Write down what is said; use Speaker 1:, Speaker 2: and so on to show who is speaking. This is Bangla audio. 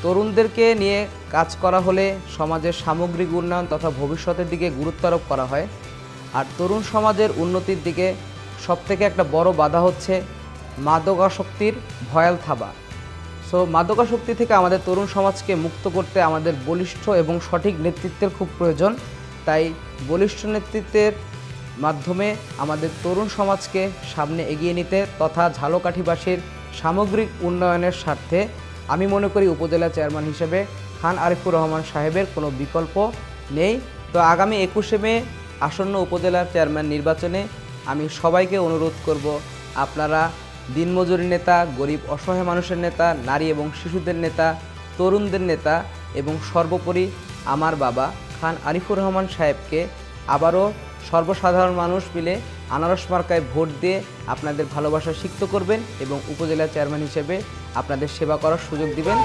Speaker 1: তরুণদেরকে নিয়ে কাজ করা হলে সমাজের সামগ্রিক উন্নয়ন তথা ভবিষ্যতের দিকে গুরুত্ব আরোপ করা হয়। আর তরুণ সমাজের উন্নতির দিকে সবথেকে একটা বড় বাধা হচ্ছে মাদকাসক্তির ভয়াল থাবা। সো মাদকাসক্তি থেকে আমাদের তরুণ সমাজকে মুক্ত করতে আমাদের বলিষ্ঠ এবং সঠিক নেতৃত্বের খুব প্রয়োজন। তাই বলিষ্ঠ নেতৃত্বের মাধ্যমে আমাদের তরুণ সমাজকে সামনে এগিয়ে নিতে তথা ঝালকাঠিবাসীর সামগ্রিক উন্নয়নের স্বার্থে আমি মনে করি উপজেলা চেয়ারম্যান হিসেবে খান আরিফুর রহমান সাহেবের কোনো বিকল্প নেই। তো আগামী 21শে মে আসন্ন উপজেলার চেয়ারম্যান নির্বাচনে আমি সবাইকে অনুরোধ করব, আপনারা দিনমজুরি নেতা, গরিব অসহায় মানুষের নেতা, নারী এবং শিশুদের নেতা, তরুণদের নেতা এবং সর্বোপরি আমার বাবা খান আরিফুর রহমান সাহেবকে আবারও সর্বসাধারণ মানুষ মিলে আনারস মার্কায় ভোট দিয়ে আপনাদের ভালোবাসা সিক্ত করবেন এবং উপজেলা চেয়ারম্যান হিসেবে আপনাদের সেবা করার সুযোগ দিবেন।